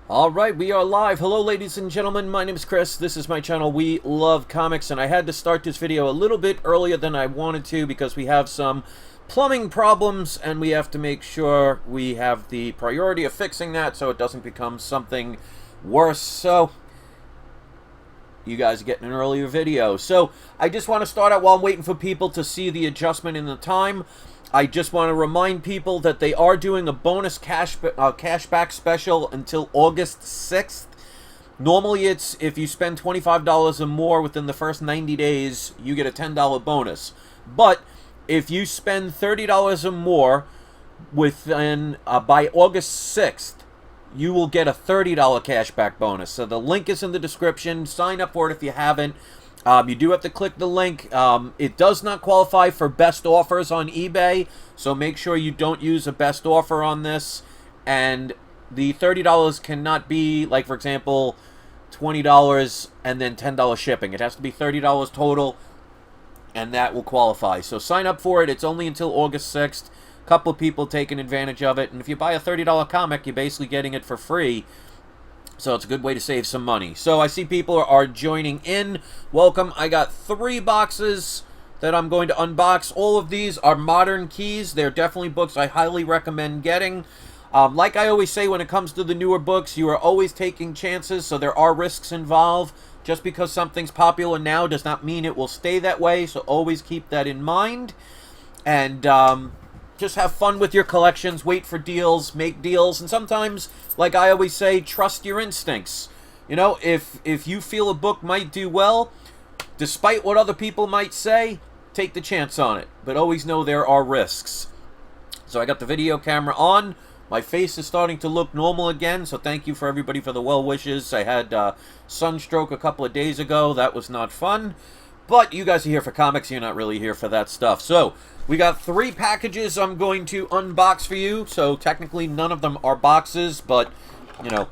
Alright, we are live. Hello ladies and gentlemen, my name is Chris. This is my channel, We Love Comics, and I had to start this video a little bit earlier than I wanted to because we have some plumbing problems and we have to make sure we have the priority of fixing that so it doesn't become something worse. So, you guys are getting an earlier video. So, I just want to start out while I'm waiting for people to see the adjustment in the time. I just want to remind people that they are doing a bonus cashback special until August 6th. Normally it's if you spend $25 or more within the first 90 days, you get a $10 bonus. But if you spend $30 or more within by August 6th, you will get a $30 cashback bonus. So the link is in the description. Sign up for it if you haven't. You do have to click the link. It does not qualify for best offers on eBay, so make sure you don't use a best offer on this. And the $30 cannot be, like, for example, $20 and then $10 shipping. It has to be $30 total, and that will qualify. So sign up for it. It's only until August 6th. A couple of people taking advantage of it. And if you buy a $30 comic, you're basically getting it for free. So it's a good way to save some money. So I see people are joining in. Welcome. I got 3 boxes that I'm going to unbox. All of these are Modern Keys. They're definitely books I highly recommend getting. Like I always say when it comes to the newer books, you are always taking chances, so there are risks involved. Just because something's popular now does not mean it will stay that way, so always keep that in mind. And just have fun with your collections, wait for deals, make deals, and sometimes, like I always say, trust your instincts. You know, if you feel a book might do well, despite what other people might say, take the chance on it. But always know there are risks. So I got the video camera on. My face is starting to look normal again, so thank you for everybody for the well wishes. I had sunstroke a couple of days ago. That was not fun. But you guys are here for comics. You're not really here for that stuff. So, we got 3 packages I'm going to unbox for you. So, technically, none of them are boxes. But, you know,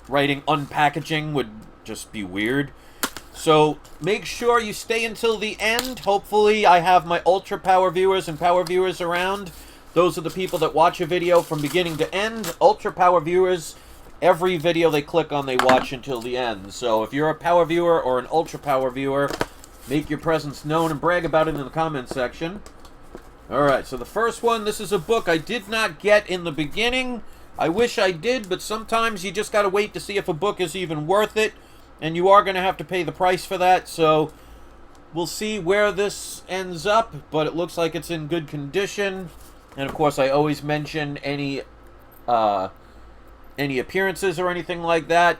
writing unpackaging would just be weird. So, make sure you stay until the end. Hopefully, I have my Ultra Power viewers and Power viewers around. Those are the people that watch a video from beginning to end. Ultra Power viewers, every video they click on, they watch until the end. So, if you're a Power viewer or an Ultra Power viewer, make your presence known and brag about it in the comments section. Alright, so the first one, this is a book I did not get in the beginning. I wish I did, but sometimes you just gotta wait to see if a book is even worth it. And you are gonna have to pay the price for that, so we'll see where this ends up. But it looks like it's in good condition. And of course, I always mention any appearances or anything like that.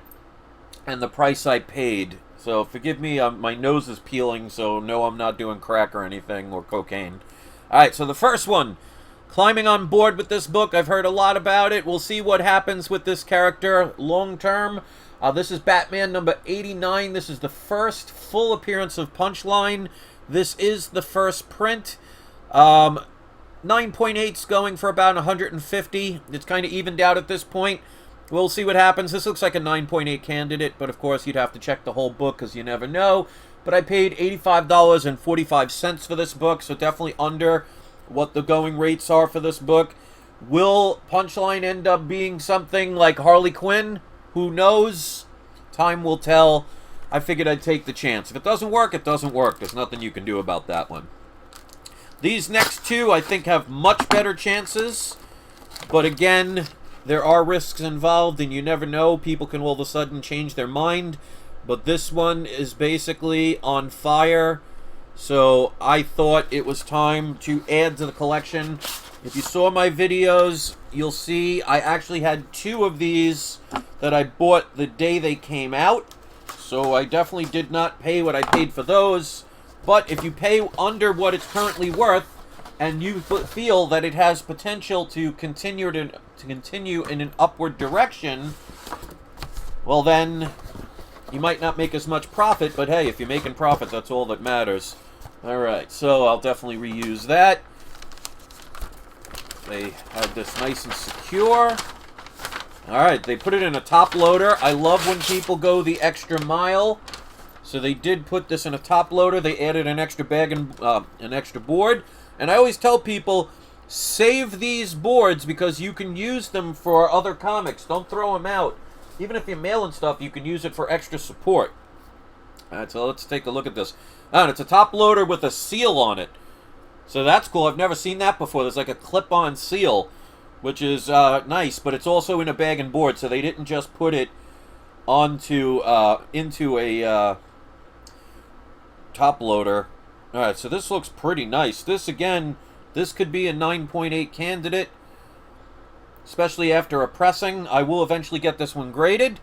And the price I paid. So, forgive me, my nose is peeling, so no, I'm not doing crack or anything, or cocaine. Alright, so the first one. Climbing on board with this book. I've heard a lot about it. We'll see what happens with this character long term. This is Batman number 89. This is the first full appearance of Punchline. This is the first print. 9.8's going for about 150. It's kind of evened out at this point. We'll see what happens. This looks like a 9.8 candidate, but of course you'd have to check the whole book because you never know. But I paid $85.45 for this book, so definitely under what the going rates are for this book. Will Punchline end up being something like Harley Quinn? Who knows? Time will tell. I figured I'd take the chance. If it doesn't work, it doesn't work. There's nothing you can do about that one. These next 2, I think, have much better chances. But again, there are risks involved, and you never know. People can all of a sudden change their mind. But this one is basically on fire. So I thought it was time to add to the collection. If you saw my videos, you'll see I actually had 2 of these that I bought the day they came out. So I definitely did not pay what I paid for those. But if you pay under what it's currently worth, and you feel that it has potential to continue in an upward direction, well then, you might not make as much profit, but hey, if you're making profit, that's all that matters. Alright, so I'll definitely reuse that. They had this nice and secure. Alright, they put it in a top loader. I love when people go the extra mile. So they did put this in a top loader. They added an extra bag and an extra board. And I always tell people, save these boards because you can use them for other comics. Don't throw them out. Even if you're mailing stuff, you can use it for extra support. Alright, so let's take a look at this. And it's a top loader with a seal on it. So that's cool. I've never seen that before. There's like a clip-on seal, which is nice, but it's also in a bag and board, so they didn't just put it onto into a top loader. Alright, so this looks pretty nice. This, again, this could be a 9.8 candidate, especially after a pressing. I will eventually get this one graded.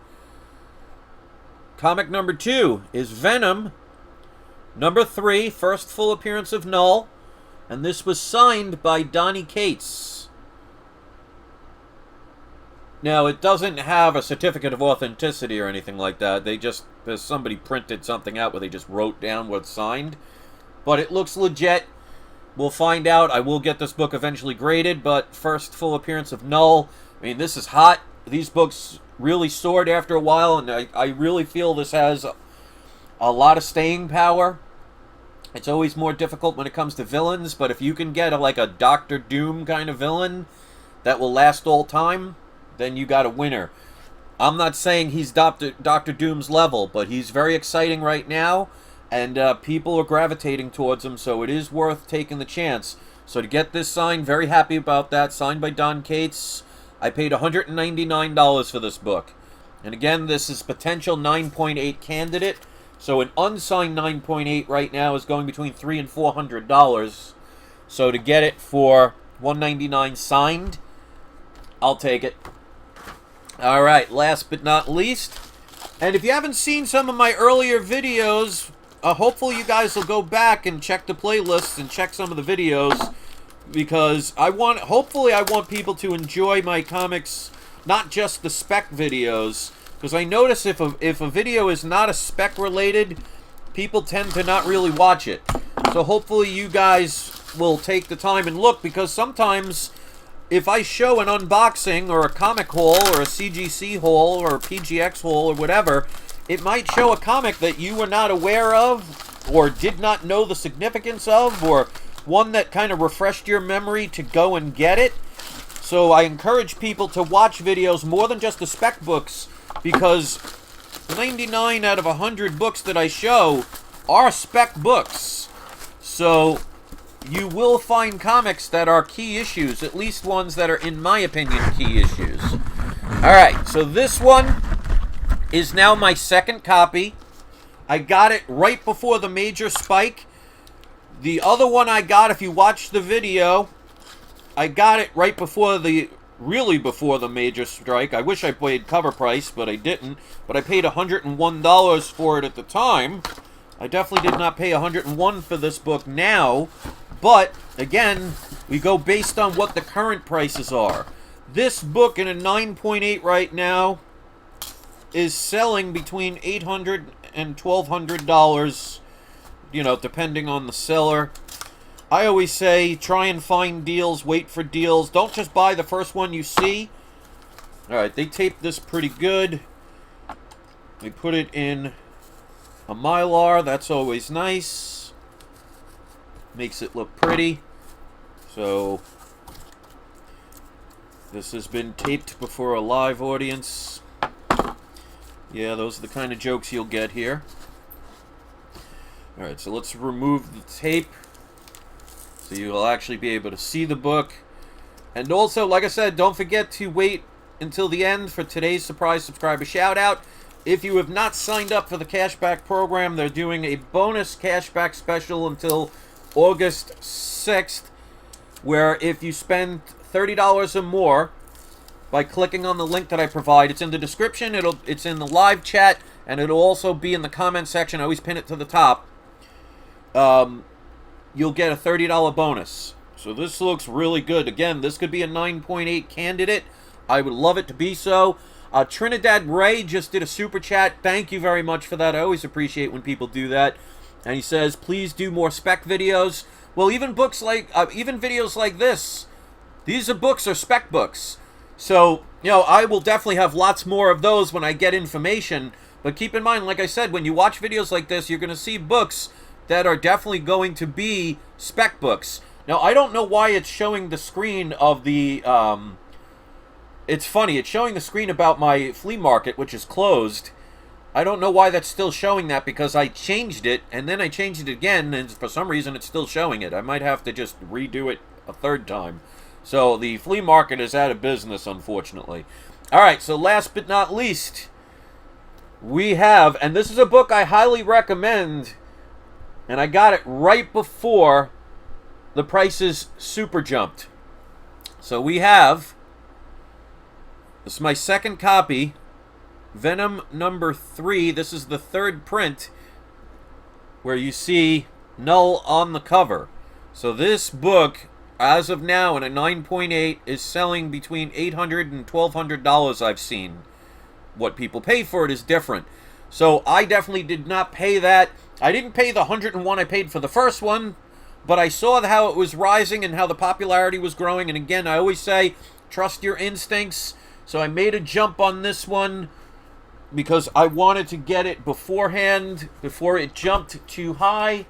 Comic number 2 is Venom, number 3, first full appearance of Null. And this was signed by Donny Cates. Now, it doesn't have a certificate of authenticity or anything like that. They just, somebody printed something out where they just wrote down what's signed. But it looks legit. We'll find out. I will get this book eventually graded, but first full appearance of Null. I mean, this is hot. These books really soared after a while, and I really feel this has a lot of staying power. It's always more difficult when it comes to villains, but if you can get like a Doctor Doom kind of villain that will last all time, then you got a winner. I'm not saying he's Dr. Doom's level, but he's very exciting right now, and people are gravitating towards him, so it is worth taking the chance. So to get this signed, very happy about that. Signed by Don Cates. I paid $199 for this book. And again, this is potential 9.8 candidate. So an unsigned 9.8 right now is going between $300 and $400. So to get it for $199 signed, I'll take it. All right, last but not least, and if you haven't seen some of my earlier videos, hopefully you guys will go back and check the playlists and check some of the videos, because hopefully I want people to enjoy my comics, not just the spec videos. Because I notice if a video is not a spec related, people tend to not really watch it. So hopefully you guys will take the time and look, because sometimes if I show an unboxing or a comic haul or a CGC haul or a PGX haul or whatever, it might show a comic that you were not aware of or did not know the significance of, or one that kind of refreshed your memory to go and get it. So I encourage people to watch videos more than just the spec books, because 99 out of 100 books that I show are spec books. So you will find comics that are key issues, at least ones that are, in my opinion, key issues. Alright, so this one is now my second copy. I got it right before the major spike. The other one I got, if you watch the video, I got it right before really before the major strike. I wish I paid cover price, but I didn't. But I paid $101 for it at the time. I definitely did not pay $101 for this book now. But, again, we go based on what the current prices are. This book in a 9.8 right now is selling between $800 and $1,200, you know, depending on the seller. I always say, try and find deals, wait for deals. Don't just buy the first one you see. Alright, they taped this pretty good. They put it in a Mylar. That's always nice. Makes it look pretty. So, this has been taped before a live audience. Yeah, those are the kind of jokes you'll get here. Alright, so let's remove the tape, so you'll actually be able to see the book. And also, like I said, don't forget to wait until the end for today's surprise subscriber shout out. If you have not signed up for the cashback program, they're doing a bonus cashback special until August 6th, where if you spend $30 or more by clicking on the link that I provide, it's in the description, it's in the live chat, and it'll also be in the comment section. I always pin it to the top. You'll get a $30 bonus. So this looks really good. Again, this could be a 9.8 candidate. I would love it to be so. Trinidad Ray just did a super chat. Thank you very much for that. I always appreciate when people do that. And he says, please do more spec videos. Well, even books like, even videos like this, these are books or spec books. So, you know, I will definitely have lots more of those when I get information. But keep in mind, like I said, when you watch videos like this, you're going to see books that are definitely going to be spec books. Now, I don't know why it's showing the screen of the, it's funny. It's showing the screen about my flea market, which is closed. I don't know why that's still showing that, because I changed it, and then I changed it again, and for some reason it's still showing it. I might have to just redo it a third time. So the flea market is out of business, unfortunately. Alright, so last but not least, we have, and this is a book I highly recommend, and I got it right before the prices super jumped. So we have, this is my second copy, Venom number 3. This is the third print where you see Null on the cover. So this book, as of now, in a 9.8, is selling between $800 and $1,200 I've seen. What people pay for it is different. So I definitely did not pay that. I didn't pay the 101 I paid for the first one, but I saw how it was rising and how the popularity was growing. And again, I always say, trust your instincts. So I made a jump on this one because I wanted to get it beforehand, before it jumped too high.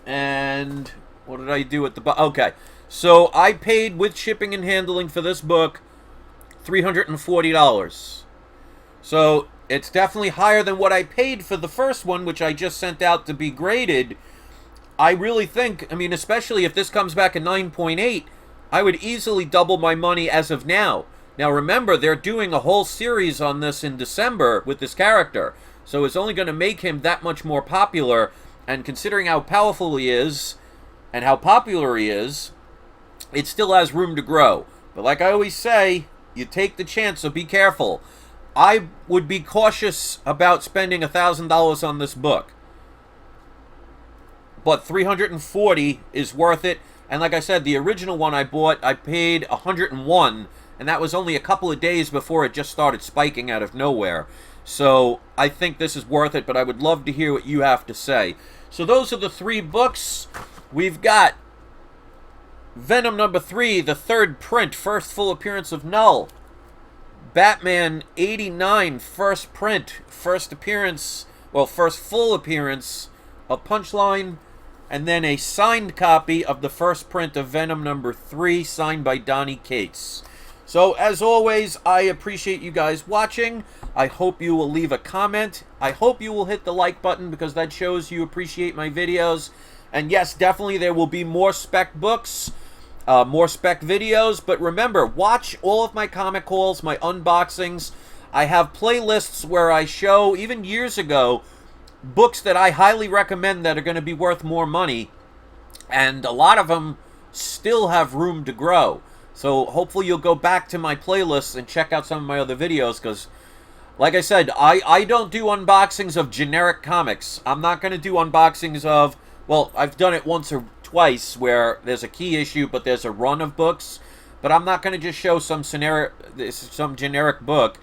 And what did I do at the bottom? Okay, so I paid with shipping and handling for this book $340. So it's definitely higher than what I paid for the first one, which I just sent out to be graded. I really think, I mean, especially if this comes back at 9.8, I would easily double my money as of now. Now remember, they're doing a whole series on this in December with this character, so it's only going to make him that much more popular, and considering how powerful he is, and how popular he is, it still has room to grow. But like I always say, you take the chance, so be careful. I would be cautious about spending $1,000 on this book. But $340 is worth it, and like I said, the original one I bought, I paid $101, and that was only a couple of days before it just started spiking out of nowhere. So I think this is worth it, but I would love to hear what you have to say. So those are the 3 books. We've got Venom number 3, the third print, first full appearance of Null. Batman 89, first print, first appearance, well, first full appearance of Punchline. And then a signed copy of the first print of Venom number 3, signed by Donny Cates. So, as always, I appreciate you guys watching. I hope you will leave a comment. I hope you will hit the like button, because that shows you appreciate my videos. And yes, definitely there will be more spec books, more spec videos. But remember, watch all of my comic hauls, my unboxings. I have playlists where I show, even years ago, books that I highly recommend that are going to be worth more money. And a lot of them still have room to grow. So hopefully you'll go back to my playlists and check out some of my other videos, because, like I said, I don't do unboxings of generic comics. I'm not going to do unboxings of, well, I've done it once or twice where there's a key issue, but there's a run of books. But I'm not going to just show some generic book.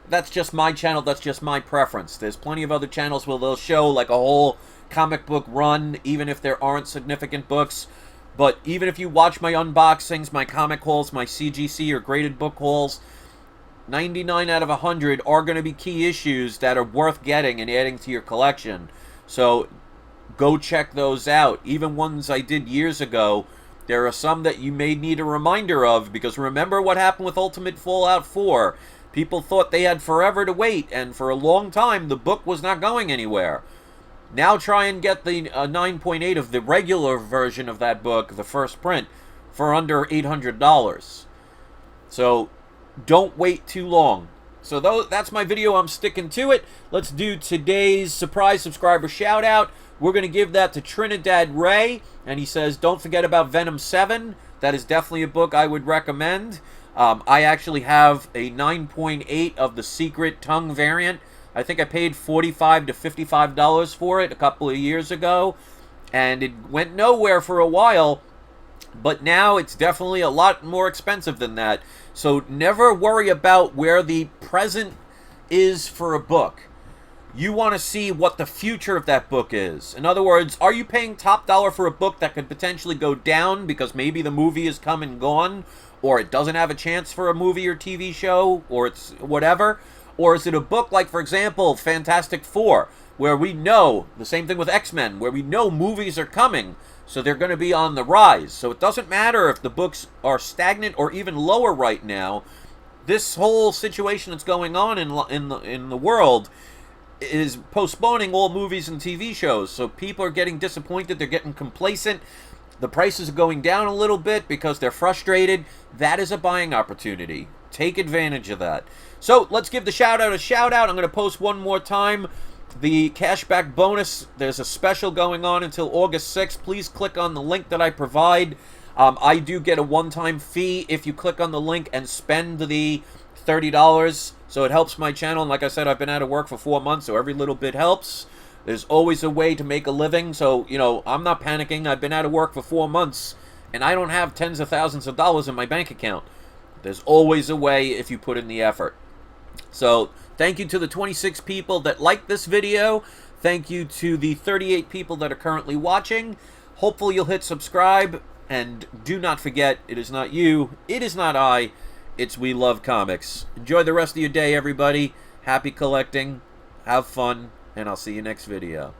That's just my channel. That's just my preference. There's plenty of other channels where they'll show like a whole comic book run, even if there aren't significant books. But even if you watch my unboxings, my comic hauls, my CGC or graded book hauls, 99 out of 100 are going to be key issues that are worth getting and adding to your collection. So go check those out. Even ones I did years ago, there are some that you may need a reminder of, because remember what happened with Ultimate Fallout 4. People thought they had forever to wait, and for a long time the book was not going anywhere. Now try and get the 9.8 of the regular version of that book, the first print, for under $800. So don't wait too long. So that's my video. I'm sticking to it. Let's do today's surprise subscriber shout out. We're going to give that to Trinidad Ray, and he says, don't forget about Venom 7. That is definitely a book I would recommend. I actually have a 9.8 of the Secret Tongue variant. I think I paid $45 to $55 for it a couple of years ago, and it went nowhere for a while, but now it's definitely a lot more expensive than that. So never worry about where the present is for a book. You want to see what the future of that book is. In other words, are you paying top dollar for a book that could potentially go down because maybe the movie is come and gone, or it doesn't have a chance for a movie or TV show, or it's whatever? Or is it a book like, for example, Fantastic Four, where we know, the same thing with X-Men, where we know movies are coming, so they're going to be on the rise. So it doesn't matter if the books are stagnant or even lower right now. this whole situation that's going on in the world is postponing all movies and TV shows. So people are getting disappointed. They're getting complacent. The prices are going down a little bit because they're frustrated. That is a buying opportunity. Take advantage of that. So let's give the shout out a shout out. I'm going to post one more time. The cashback bonus, there's a special going on until August 6th. Please click on the link that I provide. I do get a one-time fee if you click on the link and spend the $30. So it helps my channel. And like I said, I've been out of work for 4 months, so every little bit helps. There's always a way to make a living. So, you know, I'm not panicking. I've been out of work for 4 months, and I don't have tens of thousands of dollars in my bank account. There's always a way if you put in the effort. So thank you to the 26 people that liked this video. Thank you to the 38 people that are currently watching. Hopefully you'll hit subscribe. And do not forget, it is not you, it is not I, it's We Love Comics. Enjoy the rest of your day, everybody. Happy collecting. Have fun. And I'll see you next video.